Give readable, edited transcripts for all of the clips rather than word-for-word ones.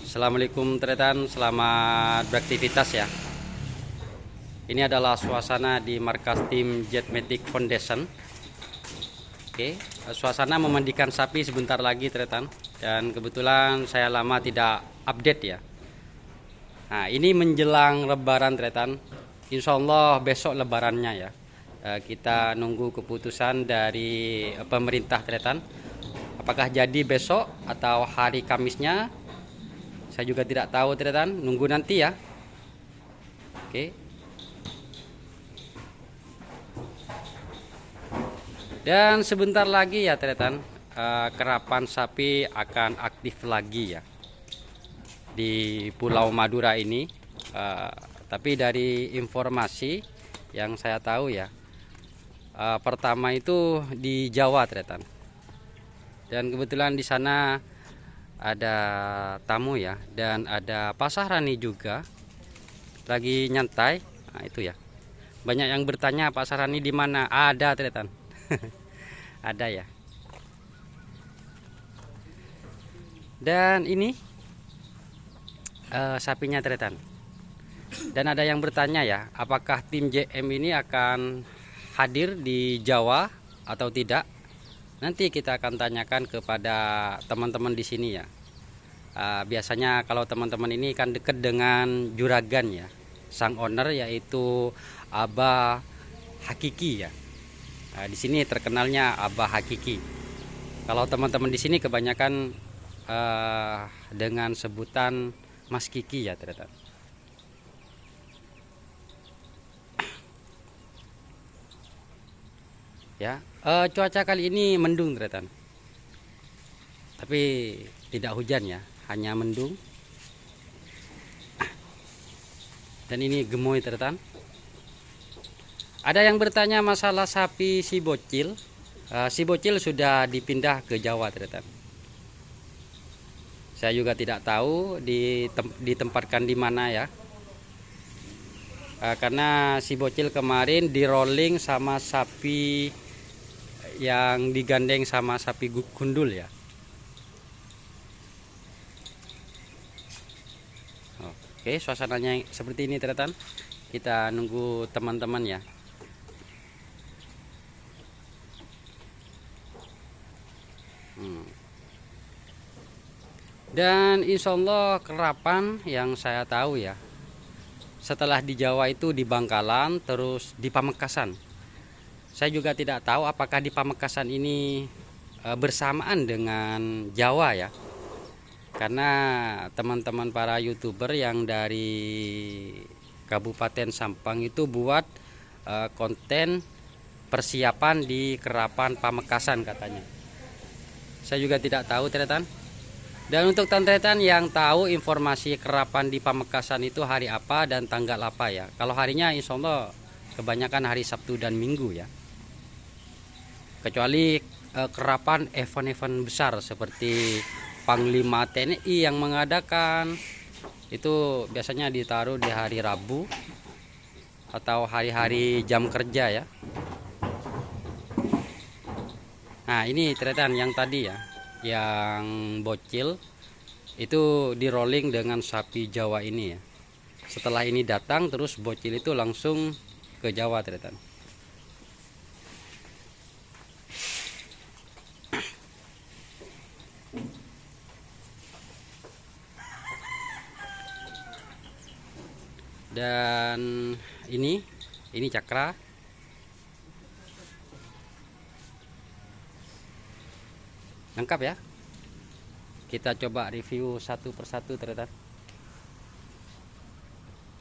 Assalamualaikum tretan, selamat beraktivitas ya. Ini adalah suasana di markas tim Jetmatic Foundation. Oke, suasana memandikan sapi sebentar lagi tretan. Dan kebetulan saya lama tidak update ya. Nah, ini menjelang lebaran tretan. Insya Allah besok lebarannya ya. Kita nunggu keputusan dari pemerintah tretan. Apakah jadi besok atau hari Kamisnya? Saya juga tidak tahu tretan, nunggu nanti ya. Oke. Dan sebentar lagi ya tretan, kerapan sapi akan aktif lagi ya di Pulau Madura ini. Tapi dari informasi yang saya tahu ya, pertama itu di Jawa tretan. Dan kebetulan di sana ada tamu ya, dan ada Pak Sahrani juga lagi nyantai. Nah, itu ya. Banyak yang bertanya Pak Sahrani di mana? Ada tretan. Ada ya. Dan ini sapinya tretan. Dan ada yang bertanya ya, apakah tim JM ini akan hadir di Jawa atau tidak? Nanti kita akan tanyakan kepada teman-teman di sini ya. Biasanya kalau teman-teman ini kan dekat dengan juragan ya, sang owner yaitu Abah Hakiki ya. Di sini terkenalnya Abah Hakiki. Kalau teman-teman di sini kebanyakan dengan sebutan Mas Kiki ya ternyata. Ya, cuaca kali ini mendung ternyata. Tapi tidak hujan ya, hanya mendung. Dan ini gemoy ternyata. Ada yang bertanya masalah sapi si bocil. Si bocil sudah dipindah ke Jawa ternyata. Saya juga tidak tahu ditempatkan di mana ya. Karena si bocil kemarin di rolling sama sapi yang digandeng sama sapi gundul ya. Oke, suasananya seperti ini ternyata. Kita nunggu teman-teman ya. Dan insya Allah kerapan yang saya tahu ya, setelah di Jawa itu di Bangkalan, terus di Pamekasan. Saya juga tidak tahu apakah di Pamekasan ini bersamaan dengan Jawa ya. Karena teman-teman para YouTuber yang dari Kabupaten Sampang itu buat konten persiapan di kerapan Pamekasan katanya. Saya juga tidak tahu tretan. Dan untuk tretan yang tahu informasi kerapan di Pamekasan itu hari apa dan tanggal apa ya. Kalau harinya insya Allah kebanyakan hari Sabtu dan Minggu ya. Kecuali kerapan event-event besar seperti Panglima TNI yang mengadakan, itu biasanya ditaruh di hari Rabu atau hari-hari jam kerja ya. Nah ini tretan yang tadi ya, yang bocil itu di rolling dengan sapi Jawa ini ya. Setelah ini datang terus bocil itu langsung ke Jawa tretan. Dan ini Cakra. Lengkap ya. Kita coba review satu persatu ternyata.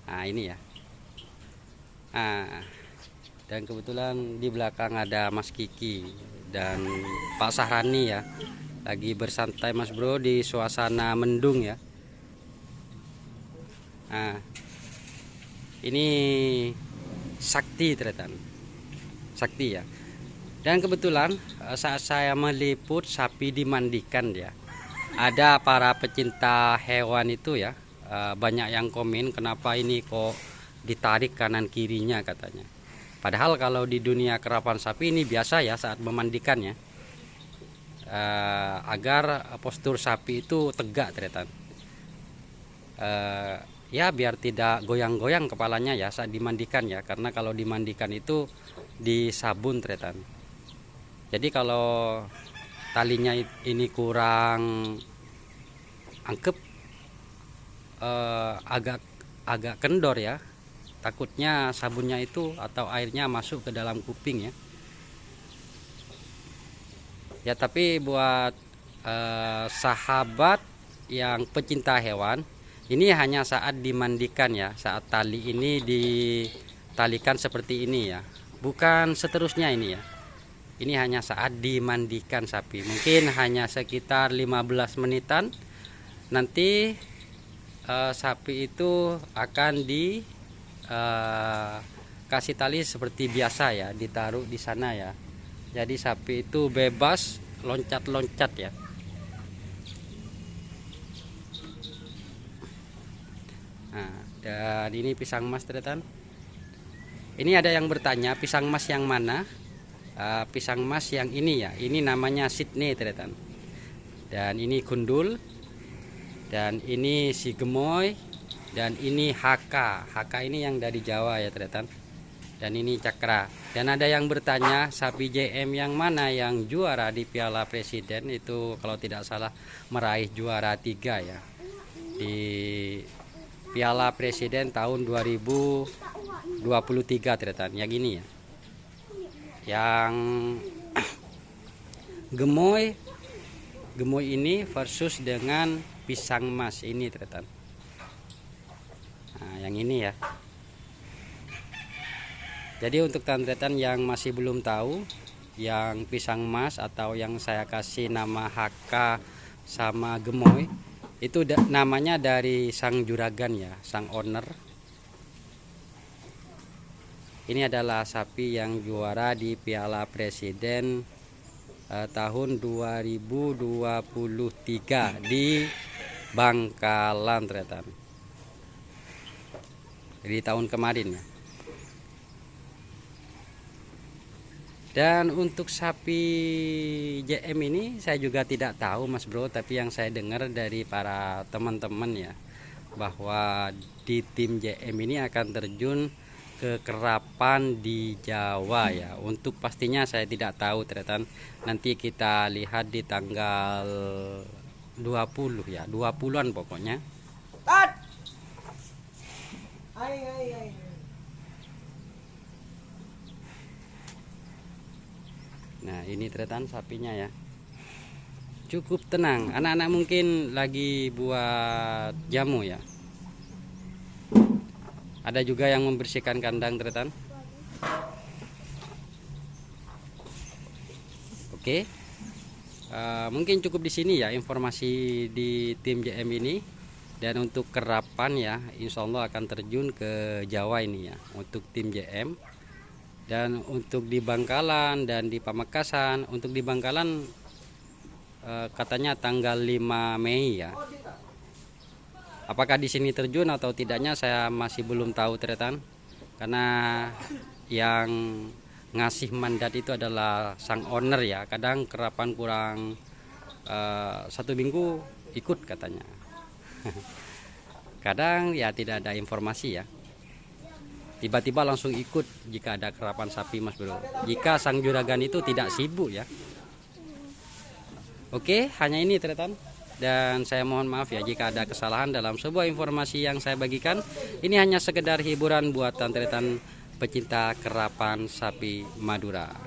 Nah ini ya. Nah, dan kebetulan di belakang ada Mas Kiki dan Pak Sahrani ya. Lagi bersantai Mas Bro di suasana mendung ya. Nah, ini Sakti ternyata. Sakti ya. Dan kebetulan saat saya meliput sapi dimandikan ya, ada para pecinta hewan itu ya, banyak yang komen kenapa ini kok ditarik kanan kirinya katanya. Padahal kalau di dunia kerapan sapi ini biasa ya saat memandikannya, agar postur sapi itu tegak ternyata. Ya biar tidak goyang-goyang kepalanya ya saat dimandikan ya, karena kalau dimandikan itu disabun tretan. Jadi kalau talinya ini kurang angkep, agak kendor ya, takutnya sabunnya itu atau airnya masuk ke dalam kuping ya. Ya tapi buat sahabat yang pecinta hewan, ini hanya saat dimandikan ya, saat tali ini ditalikan seperti ini ya, bukan seterusnya ini ya. Ini hanya saat dimandikan sapi, mungkin hanya sekitar 15 menitan. Nanti sapi itu akan dikasih tali seperti biasa ya, ditaruh di sana ya. Jadi sapi itu bebas loncat-loncat ya. Nah, dan ini pisang mas tretan. Ini ada yang bertanya pisang mas yang mana? Pisang mas yang ini ya. Ini namanya Sydney tretan. Dan ini gundul. Dan ini si gemoy. Dan ini HK. HK ini yang dari Jawa ya tretan. Dan ini cakra. Dan ada yang bertanya sapi JM yang mana yang juara di Piala Presiden, itu kalau tidak salah meraih juara 3 ya di Piala Presiden tahun 2023 tretan. Yang ini ya, yang gemoy ini versus dengan pisang mas ini tretan. Nah, yang ini ya. Jadi untuk tretan yang masih belum tahu, yang pisang mas atau yang saya kasih nama HK sama gemoy, itu namanya dari sang juragan ya, sang owner. Ini adalah sapi yang juara di Piala Presiden tahun 2023 di Bangkalan tretan. Di tahun kemarin ya. Dan untuk sapi JM ini saya juga tidak tahu mas bro, tapi yang saya dengar dari para teman-teman ya, bahwa di tim JM ini akan terjun ke kerapan di Jawa ya. Untuk pastinya saya tidak tahu tretan, nanti kita lihat di tanggal 20 ya, 20-an pokoknya. Nah ini tretan sapinya ya, cukup tenang. Anak-anak mungkin lagi buat jamu ya. Ada juga yang membersihkan kandang tretan. Oke, mungkin cukup di sini ya informasi di tim JM ini. Dan untuk kerapan ya, insya Allah akan terjun ke Jawa ini ya untuk tim JM. Dan untuk di Bangkalan dan di Pamekasan, untuk di Bangkalan katanya tanggal 5 Mei ya. Apakah di sini terjun atau tidaknya saya masih belum tahu tretan, karena yang ngasih mandat itu adalah sang owner ya. Kadang kerapan kurang 1 minggu ikut katanya. Kadang ya tidak ada informasi ya, tiba-tiba langsung ikut jika ada kerapan sapi mas bro, jika sang juragan itu tidak sibuk ya. Oke, hanya ini tretan. Dan saya mohon maaf ya jika ada kesalahan dalam sebuah informasi yang saya bagikan. Ini hanya sekedar hiburan buatan tretan pecinta kerapan sapi Madura.